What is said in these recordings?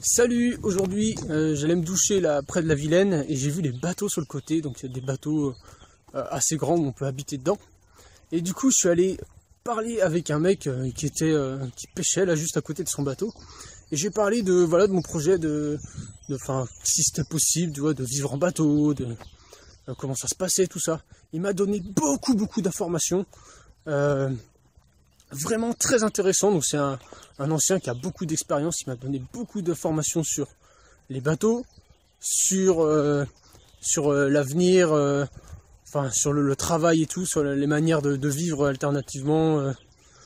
Salut, aujourd'hui j'allais me doucher là près de la Vilaine et j'ai vu les bateaux sur le côté, donc il y a des bateaux assez grands où on peut habiter dedans. Et du coup je suis allé parler avec un mec qui pêchait là juste à côté de son bateau. Et j'ai parlé de mon projet enfin si c'était possible, tu vois, de vivre en bateau, comment ça se passait, tout ça. Il m'a donné beaucoup d'informations. Vraiment très intéressant, donc c'est un ancien qui a beaucoup d'expérience. Il m'a donné beaucoup d'informations sur les bateaux, sur l'avenir, enfin sur le travail et tout, sur les manières de vivre alternativement.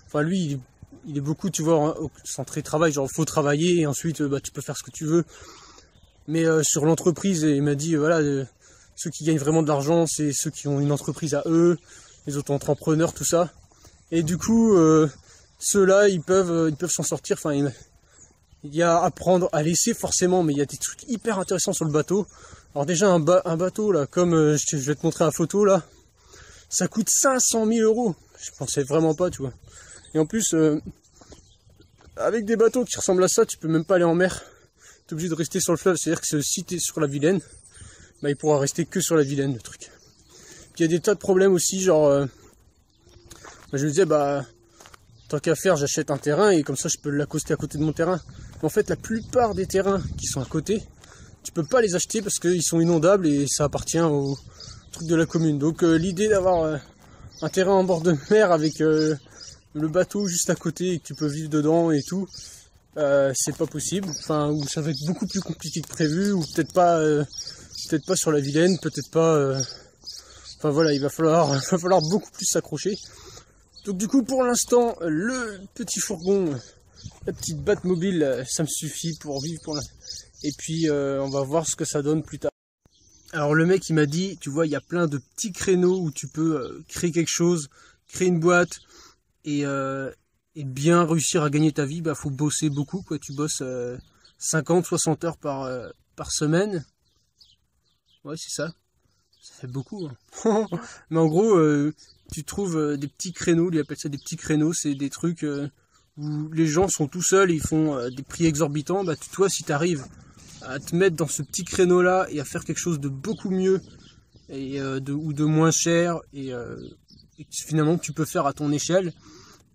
Enfin lui il est beaucoup, tu vois, centré travail, genre faut travailler et ensuite tu peux faire ce que tu veux. Mais sur l'entreprise, il m'a dit voilà, ceux qui gagnent vraiment de l'argent, c'est ceux qui ont une entreprise à eux, les auto-entrepreneurs, tout ça. Et du coup, ceux-là, ils peuvent s'en sortir. Enfin, il y a à apprendre à laisser forcément, mais il y a des trucs hyper intéressants sur le bateau. Alors déjà, un bateau, là, comme je vais te montrer la photo, là, ça coûte 500 000 €. Je pensais vraiment pas, tu vois. Et en plus, avec des bateaux qui ressemblent à ça, tu peux même pas aller en mer. Tu es obligé de rester sur le fleuve. C'est-à-dire que si tu es sur la Vilaine, il pourra rester que sur la Vilaine, le truc. Puis il y a des tas de problèmes aussi, genre... je me disais, tant qu'à faire, j'achète un terrain et comme ça je peux l'accoster à côté de mon terrain. Mais en fait, la plupart des terrains qui sont à côté, tu peux pas les acheter parce qu'ils sont inondables et ça appartient au truc de la commune. Donc l'idée d'avoir un terrain en bord de mer avec le bateau juste à côté et que tu peux vivre dedans et tout, c'est pas possible. Enfin, ou ça va être beaucoup plus compliqué que prévu, ou peut-être pas sur la Vilaine, peut-être pas... Enfin voilà, il va falloir beaucoup plus s'accrocher. Donc du coup, pour l'instant, le petit fourgon, la petite Batmobile, ça me suffit pour vivre pour l'instant. Et puis, on va voir ce que ça donne plus tard. Alors le mec, il m'a dit, tu vois, il y a plein de petits créneaux où tu peux créer quelque chose, créer une boîte et bien réussir à gagner ta vie. Faut bosser beaucoup, quoi. Tu bosses 50-60 heures par semaine. Ouais, c'est ça. Ça fait beaucoup, hein. Mais en gros, tu trouves des petits créneaux, ils appellent ça des petits créneaux, c'est des trucs où les gens sont tout seuls, ils font des prix exorbitants. Toi, si tu arrives à te mettre dans ce petit créneau-là et à faire quelque chose de beaucoup mieux et ou de moins cher et que finalement tu peux faire à ton échelle,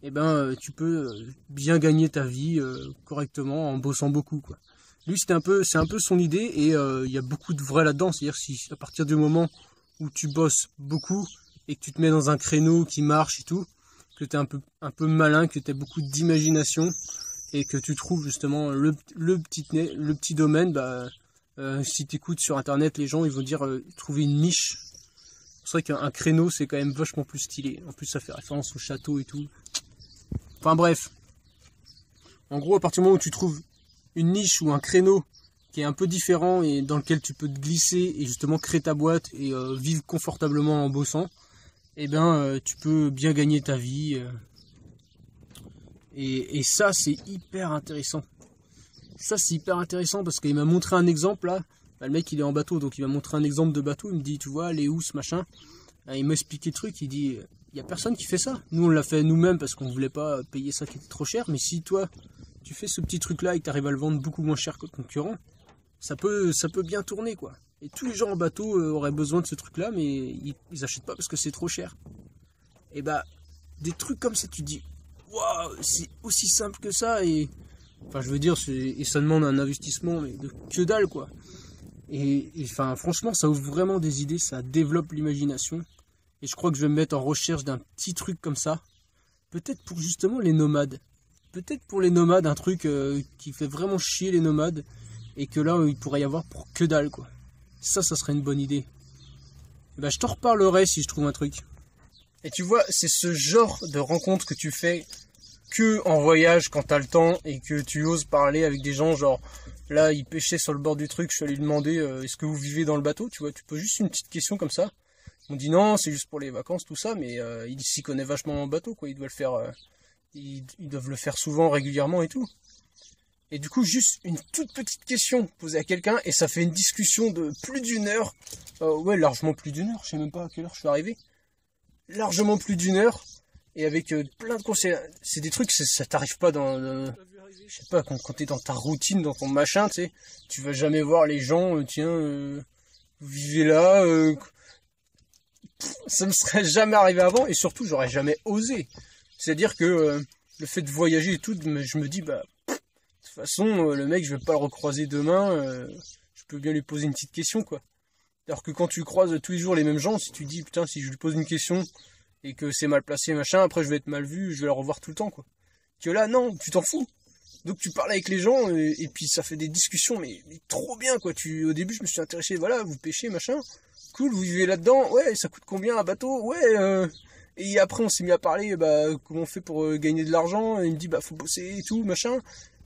tu peux bien gagner ta vie correctement en bossant beaucoup, quoi. Lui, c'est un peu son idée et il y a beaucoup de vrai là-dedans. C'est-à-dire si à partir du moment où tu bosses beaucoup et que tu te mets dans un créneau qui marche et tout, que tu es un peu malin, que tu as beaucoup d'imagination et que tu trouves justement le petit domaine, si tu écoutes sur internet, les gens ils vont dire trouver une niche. C'est vrai qu'un créneau c'est quand même vachement plus stylé. En plus ça fait référence au château et tout. Enfin bref. En gros, à partir du moment où tu trouves une niche ou un créneau qui est un peu différent et dans lequel tu peux te glisser et justement créer ta boîte et vivre confortablement en bossant, tu peux bien gagner ta vie. Et ça, c'est hyper intéressant. Ça, c'est hyper intéressant parce qu'il m'a montré un exemple là. Le mec, il est en bateau, donc il m'a montré un exemple de bateau. Il me dit, tu vois, les housses, machin. Il m'a expliqué le truc. Il dit, il n'y a personne qui fait ça. Nous, on l'a fait nous-mêmes parce qu'on ne voulait pas payer ça qui était trop cher. Mais si toi, tu fais ce petit truc là et que tu arrives à le vendre beaucoup moins cher que le concurrent, ça peut bien tourner, quoi. Et tous les gens en bateau auraient besoin de ce truc là, mais ils achètent pas parce que c'est trop cher. Et des trucs comme ça, tu te dis waouh, c'est aussi simple que ça. Et enfin, je veux dire, et ça demande un investissement mais de que dalle, quoi. Et enfin, franchement, ça ouvre vraiment des idées, ça développe l'imagination. Et je crois que je vais me mettre en recherche d'un petit truc comme ça, peut-être pour justement les nomades. Peut-être pour les nomades, un truc qui fait vraiment chier les nomades et que là, il pourrait y avoir pour que dalle, quoi. Ça serait une bonne idée. Je t'en reparlerai si je trouve un truc. Et tu vois, c'est ce genre de rencontre que tu fais que en voyage quand t'as le temps et que tu oses parler avec des gens, genre là, ils pêchaient sur le bord du truc, je suis allé lui demander est-ce que vous vivez dans le bateau, tu vois, tu poses juste une petite question comme ça. Ils m'ont dit non, c'est juste pour les vacances, tout ça, mais il s'y connaît vachement en bateau, quoi, il doit le faire... Ils doivent le faire souvent, régulièrement et tout. Et du coup, juste une toute petite question posée à quelqu'un et ça fait une discussion de plus d'1 heure. Ouais, largement plus d'1 heure. Je sais même pas à quelle heure je suis arrivé. Largement plus d'1 heure. Et avec plein de conseils. C'est des trucs, ça t'arrive pas dans... je sais pas, quand t'es dans ta routine, dans ton machin, tu sais, tu vas jamais voir les gens, tiens, vous vivez là, ça me serait jamais arrivé avant, et surtout, j'aurais jamais osé. C'est-à-dire que le fait de voyager et tout, je me dis, bah, de toute façon, le mec, je vais pas le recroiser demain, je peux bien lui poser une petite question, quoi. Alors que quand tu croises tous les jours les mêmes gens, si tu dis, putain, si je lui pose une question, et que c'est mal placé, machin, après je vais être mal vu, je vais la revoir tout le temps, quoi. Que là, non, tu t'en fous. Donc tu parles avec les gens, et puis ça fait des discussions, mais trop bien, quoi. Au début, je me suis intéressé, voilà, vous pêchez, machin, cool, vous vivez là-dedans, ouais, ça coûte combien un bateau, ouais, et après on s'est mis à parler, bah, comment on fait pour gagner de l'argent, et il me dit, bah, faut bosser et tout, machin,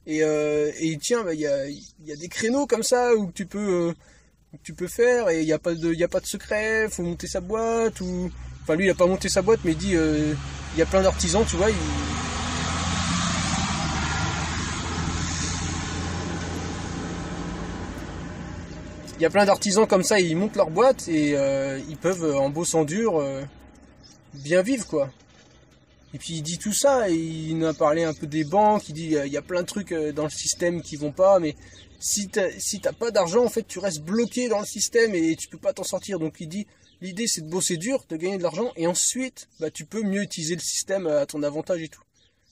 et tiens, bah, il y a des créneaux comme ça, où tu peux faire, et il n'y a pas de secret, faut monter sa boîte, ou... Enfin, lui, il a pas monté sa boîte, mais il dit, il y a plein d'artisans, tu vois, il y a plein d'artisans comme ça, ils montent leur boîte, et ils peuvent, en bossant dur, bien vivre, quoi. Et puis il dit tout ça, et il nous a parlé un peu des banques, il dit, il y a plein de trucs dans le système qui vont pas, mais si t'as pas d'argent, en fait, tu restes bloqué dans le système, et tu peux pas t'en sortir. Donc il dit, l'idée c'est de bosser dur, de gagner de l'argent, et ensuite, bah, tu peux mieux utiliser le système à ton avantage et tout.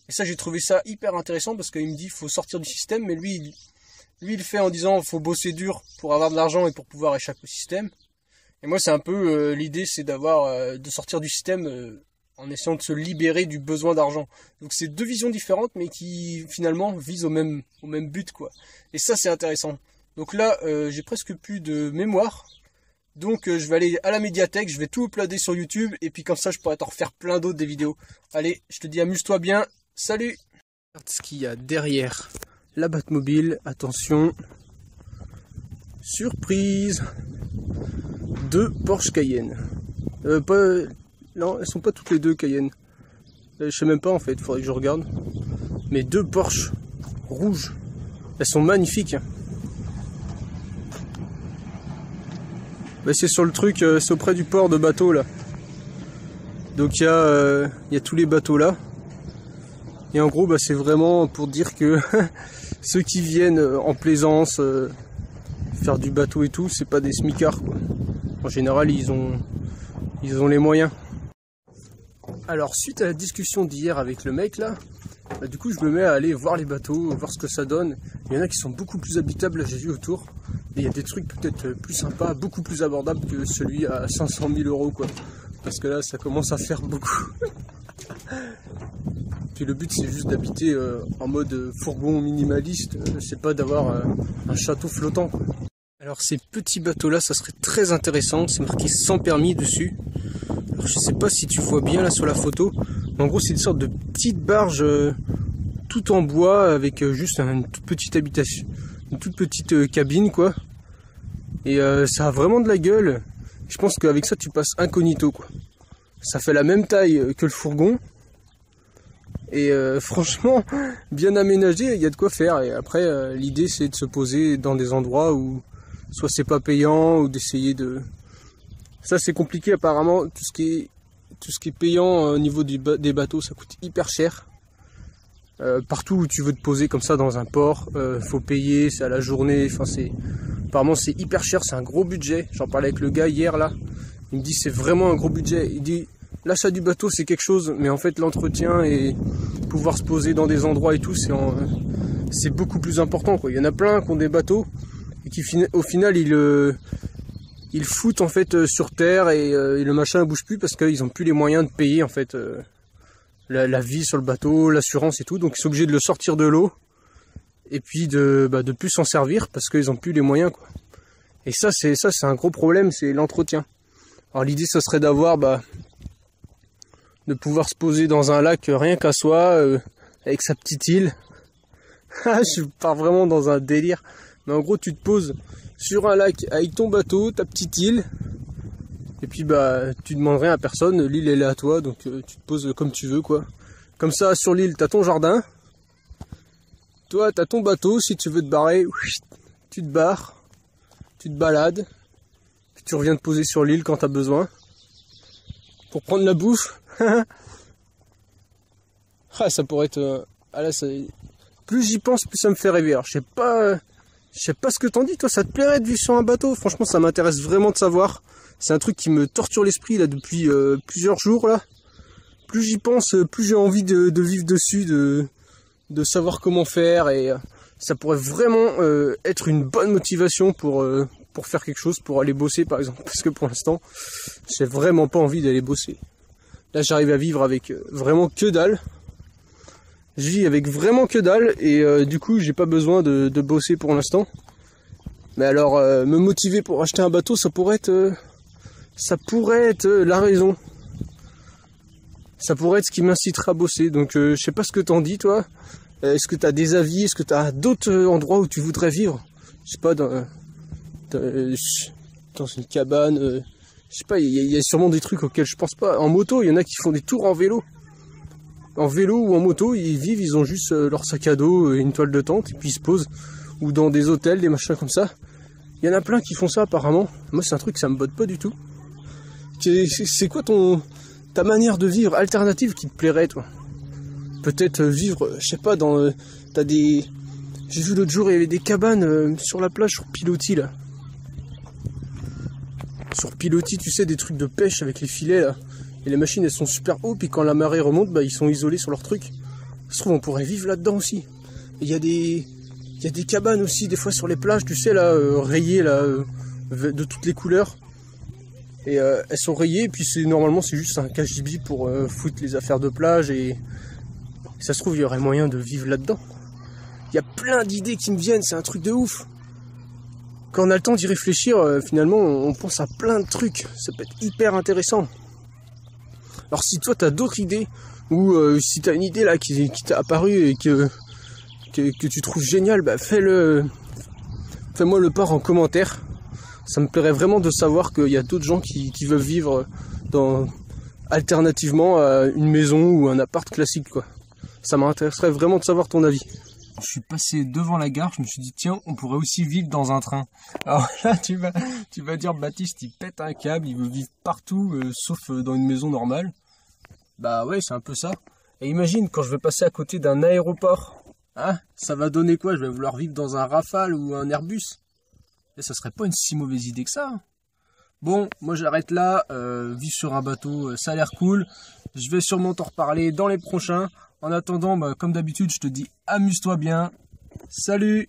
Et ça, j'ai trouvé ça hyper intéressant, parce qu'il me dit, faut sortir du système, mais lui, il fait en disant, faut bosser dur pour avoir de l'argent et pour pouvoir échapper au système. Et moi, c'est un peu, l'idée, c'est de sortir du système, en essayant de se libérer du besoin d'argent. Donc c'est deux visions différentes, mais qui finalement visent au même but, quoi. Et ça, c'est intéressant. Donc là, j'ai presque plus de mémoire. Donc je vais aller à la médiathèque, je vais tout uploader sur YouTube, et puis comme ça, je pourrai t'en refaire plein d'autres des vidéos. Allez, je te dis amuse-toi bien, salut! Regarde ce qu'il y a derrière la Batmobile, attention, surprise, 2 Porsche Cayenne. Non, elles sont pas toutes les 2 Cayenne. Je sais même pas en fait, faudrait que je regarde. Mais 2 Porsche rouges. Elles sont magnifiques. Bah, c'est sur le truc, c'est auprès du port de bateau là. Donc il y a tous les bateaux là. Et en gros, bah, c'est vraiment pour dire que ceux qui viennent en plaisance, faire du bateau et tout, c'est pas des smicards, quoi. En général, ils ont les moyens. Alors, suite à la discussion d'hier avec le mec là, bah, du coup je me mets à aller voir les bateaux, voir ce que ça donne. Il y en a qui sont beaucoup plus habitables, là j'ai vu autour. Et il y a des trucs peut-être plus sympas, beaucoup plus abordables que celui à 500 000 € quoi. Parce que là ça commence à faire beaucoup. Puis le but c'est juste d'habiter en mode fourgon minimaliste, c'est pas d'avoir un château flottant, quoi. Alors ces petits bateaux là, ça serait très intéressant, c'est marqué sans permis dessus. Alors, je sais pas si tu vois bien là sur la photo, mais en gros c'est une sorte de petite barge tout en bois avec juste une toute petite habitation, une toute petite cabine quoi. Et ça a vraiment de la gueule. Je pense qu'avec ça tu passes incognito quoi. Ça fait la même taille que le fourgon. Et franchement, bien aménagé, il y a de quoi faire. Et après, l'idée c'est de se poser dans des endroits où soit c'est pas payant, ou d'essayer de... Ça c'est compliqué apparemment, tout ce qui est payant au niveau des bateaux, ça coûte hyper cher. Partout où tu veux te poser comme ça dans un port, faut payer, c'est à la journée, enfin apparemment c'est hyper cher, c'est un gros budget. J'en parlais avec le gars hier là, il me dit c'est vraiment un gros budget. Il dit l'achat du bateau c'est quelque chose, mais en fait l'entretien et pouvoir se poser dans des endroits et tout, c'est beaucoup plus important quoi. Il y en a plein qui ont des bateaux et qui au final ils foutent en fait sur terre et le machin ne bouge plus parce qu'ils n'ont plus les moyens de payer en fait la vie sur le bateau, l'assurance et tout, donc ils sont obligés de le sortir de l'eau et puis de plus s'en servir parce qu'ils n'ont plus les moyens quoi. Et ça c'est un gros problème, c'est l'entretien. Alors l'idée ce serait d'avoir de pouvoir se poser dans un lac rien qu'à soi avec sa petite île. Je pars vraiment dans un délire, mais en gros tu te poses sur un lac avec ton bateau, ta petite île, et puis tu demandes rien à personne, l'île elle est à toi, donc tu te poses comme tu veux quoi. Comme ça sur l'île t'as ton jardin, toi t'as ton bateau, si tu veux te barrer, tu te barres, tu te balades, puis tu reviens te poser sur l'île quand t'as besoin, pour prendre la bouffe. Ah, ça pourrait être... plus j'y pense, plus ça me fait rêver. Alors je sais pas ce que t'en dis, toi, ça te plairait de vivre sur un bateau? Franchement, ça m'intéresse vraiment de savoir. C'est un truc qui me torture l'esprit là depuis plusieurs jours là. Plus j'y pense, plus j'ai envie de vivre dessus, de savoir comment faire, et ça pourrait vraiment être une bonne motivation pour faire quelque chose, pour aller bosser par exemple. Parce que pour l'instant, j'ai vraiment pas envie d'aller bosser. Là, j'arrive à vivre avec vraiment que dalle. Je vis avec vraiment que dalle et du coup, j'ai pas besoin de bosser pour l'instant. Mais alors, me motiver pour acheter un bateau, ça pourrait être la raison. Ça pourrait être ce qui m'incitera à bosser. Donc, je sais pas ce que t'en dis, toi. Est-ce que t'as des avis? Est-ce que t'as d'autres endroits où tu voudrais vivre? Je sais pas, dans une cabane. Je sais pas, il y a sûrement des trucs auxquels je pense pas. En moto, il y en a qui font des tours en vélo. En vélo ou en moto, ils vivent, ils ont juste leur sac à dos, une toile de tente, et puis ils se posent. Ou dans des hôtels, des machins comme ça. Il y en a plein qui font ça apparemment. Moi, c'est un truc, ça me botte pas du tout. C'est quoi ta manière de vivre alternative qui te plairait, toi? Peut-être vivre, je sais pas, j'ai vu l'autre jour, il y avait des cabanes sur la plage sur Pilotis, là. Sur Pilotis, tu sais, des trucs de pêche avec les filets, là. Et les machines, elles sont super haut, puis quand la marée remonte, bah, ils sont isolés sur leur truc. Ça se trouve, on pourrait vivre là-dedans aussi. Il y a des cabanes aussi, des fois sur les plages, tu sais, là, rayées, là, de toutes les couleurs. Et elles sont rayées, et puis normalement, c'est juste un cagibi pour foutre les affaires de plage, et ça se trouve, il y aurait moyen de vivre là-dedans. Il y a plein d'idées qui me viennent, c'est un truc de ouf. Quand on a le temps d'y réfléchir, finalement, on pense à plein de trucs. Ça peut être hyper intéressant. Alors si toi t'as d'autres idées, ou si t'as une idée là qui t'a apparu et que tu trouves génial, bah fais-moi le part en commentaire. Ça me plairait vraiment de savoir qu'il y a d'autres gens qui veulent vivre alternativement à une maison ou un appart classique, quoi. Ça m'intéresserait vraiment de savoir ton avis. Je suis passé devant la gare, je me suis dit tiens, on pourrait aussi vivre dans un train. Alors là, tu vas dire Baptiste, il pète un câble, il veut vivre partout, sauf dans une maison normale. Bah ouais, c'est un peu ça. Et imagine quand je vais passer à côté d'un aéroport, hein, ça va donner quoi? Je vais vouloir vivre dans un Rafale ou un Airbus. Et ça serait pas une si mauvaise idée que ça. Bon, moi j'arrête là, vivre sur un bateau, ça a l'air cool. Je vais sûrement t'en reparler dans les prochains. En attendant, bah, comme d'habitude, je te dis amuse-toi bien. Salut!